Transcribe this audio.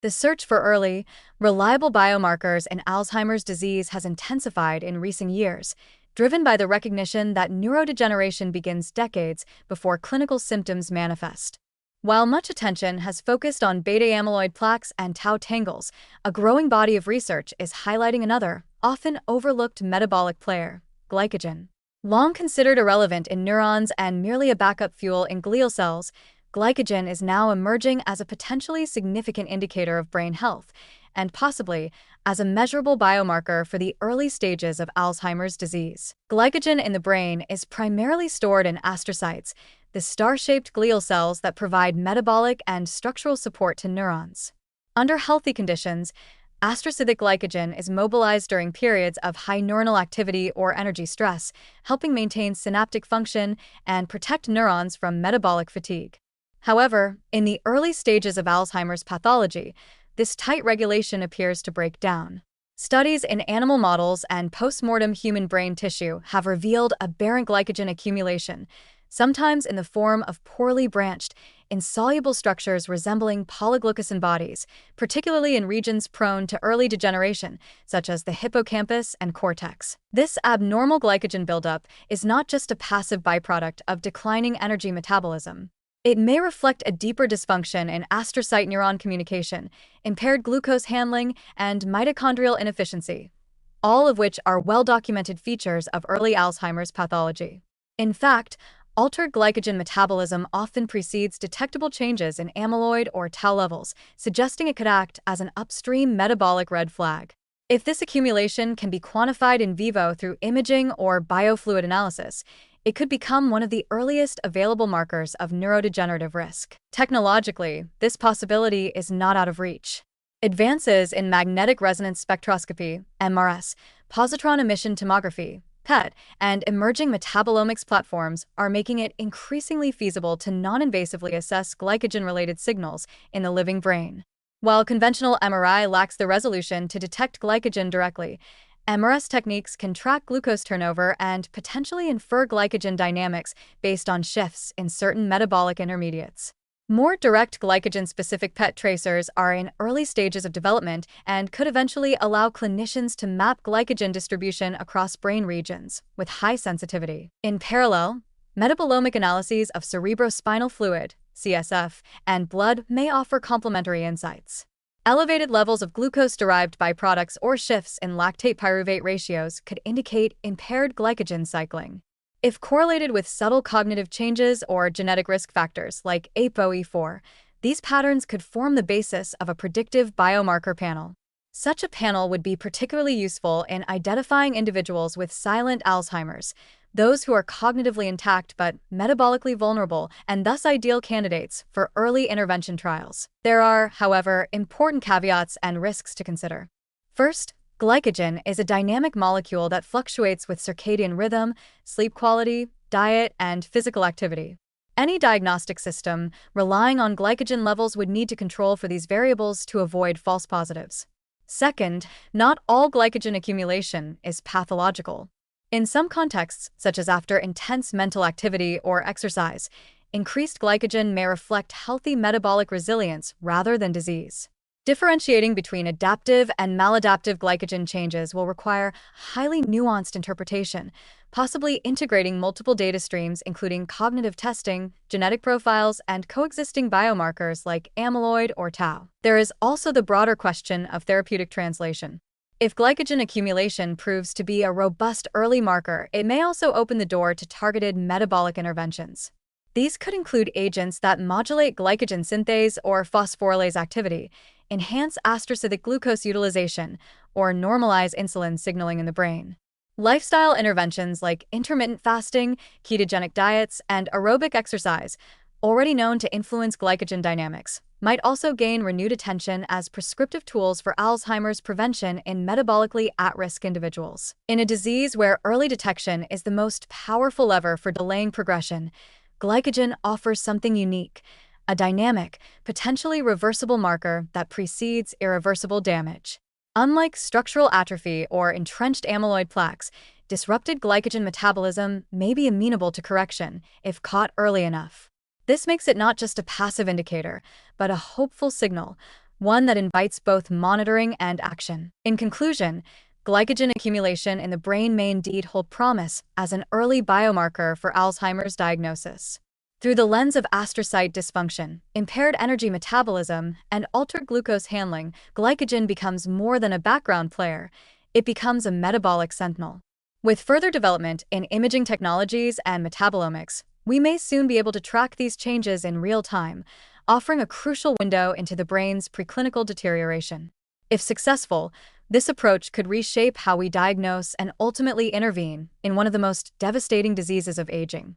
The search for early, reliable biomarkers in Alzheimer's disease has intensified in recent years, driven by the recognition that neurodegeneration begins decades before clinical symptoms manifest. While much attention has focused on beta-amyloid plaques and tau tangles, a growing body of research is highlighting another, often overlooked metabolic player, glycogen. Long considered irrelevant in neurons and merely a backup fuel in glial cells, glycogen is now emerging as a potentially significant indicator of brain health, and possibly as a measurable biomarker for the early stages of Alzheimer's disease. Glycogen in the brain is primarily stored in astrocytes, the star-shaped glial cells that provide metabolic and structural support to neurons. Under healthy conditions, astrocytic glycogen is mobilized during periods of high neuronal activity or energy stress, helping maintain synaptic function and protect neurons from metabolic fatigue. However, in the early stages of Alzheimer's pathology, this tight regulation appears to break down. Studies in animal models and post-mortem human brain tissue have revealed aberrant glycogen accumulation, sometimes in the form of poorly branched, insoluble structures resembling polyglucosan bodies, particularly in regions prone to early degeneration, such as the hippocampus and cortex. This abnormal glycogen buildup is not just a passive byproduct of declining energy metabolism. It may reflect a deeper dysfunction in astrocyte neuron communication, impaired glucose handling, and mitochondrial inefficiency, all of which are well-documented features of early Alzheimer's pathology. In fact, altered glycogen metabolism often precedes detectable changes in amyloid or tau levels, suggesting it could act as an upstream metabolic red flag. If this accumulation can be quantified in vivo through imaging or biofluid analysis, it could become one of the earliest available markers of neurodegenerative risk. Technologically, this possibility is not out of reach. Advances in magnetic resonance spectroscopy, MRS, positron emission tomography, PET, and emerging metabolomics platforms are making it increasingly feasible to non-invasively assess glycogen-related signals in the living brain. While conventional MRI lacks the resolution to detect glycogen directly, MRS techniques can track glucose turnover and potentially infer glycogen dynamics based on shifts in certain metabolic intermediates. More direct glycogen-specific PET tracers are in early stages of development and could eventually allow clinicians to map glycogen distribution across brain regions with high sensitivity. In parallel, metabolomic analyses of cerebrospinal fluid, CSF, and blood may offer complementary insights. Elevated levels of glucose-derived byproducts or shifts in lactate-pyruvate ratios could indicate impaired glycogen cycling. If correlated with subtle cognitive changes or genetic risk factors like ApoE4, these patterns could form the basis of a predictive biomarker panel. Such a panel would be particularly useful in identifying individuals with silent Alzheimer's, those who are cognitively intact but metabolically vulnerable and thus ideal candidates for early intervention trials. There are, however, important caveats and risks to consider. First, glycogen is a dynamic molecule that fluctuates with circadian rhythm, sleep quality, diet, and physical activity. Any diagnostic system relying on glycogen levels would need to control for these variables to avoid false positives. Second, not all glycogen accumulation is pathological. In some contexts, such as after intense mental activity or exercise, increased glycogen may reflect healthy metabolic resilience rather than disease. Differentiating between adaptive and maladaptive glycogen changes will require highly nuanced interpretation, possibly integrating multiple data streams including cognitive testing, genetic profiles, and coexisting biomarkers like amyloid or tau. There is also the broader question of therapeutic translation. If glycogen accumulation proves to be a robust early marker, it may also open the door to targeted metabolic interventions. These could include agents that modulate glycogen synthase or phosphorylase activity, enhance astrocytic glucose utilization, or normalize insulin signaling in the brain. Lifestyle interventions like intermittent fasting, ketogenic diets, and aerobic exercise, already known to influence glycogen dynamics, might also gain renewed attention as prescriptive tools for Alzheimer's prevention in metabolically at-risk individuals. In a disease where early detection is the most powerful lever for delaying progression, glycogen offers something unique, a dynamic, potentially reversible marker that precedes irreversible damage. Unlike structural atrophy or entrenched amyloid plaques, disrupted glycogen metabolism may be amenable to correction if caught early enough. This makes it not just a passive indicator, but a hopeful signal, one that invites both monitoring and action. In conclusion, glycogen accumulation in the brain may indeed hold promise as an early biomarker for Alzheimer's diagnosis. Through the lens of astrocyte dysfunction, impaired energy metabolism, and altered glucose handling, glycogen becomes more than a background player. It becomes a metabolic sentinel. With further development in imaging technologies and metabolomics, we may soon be able to track these changes in real time, offering a crucial window into the brain's preclinical deterioration. If successful, this approach could reshape how we diagnose and ultimately intervene in one of the most devastating diseases of aging.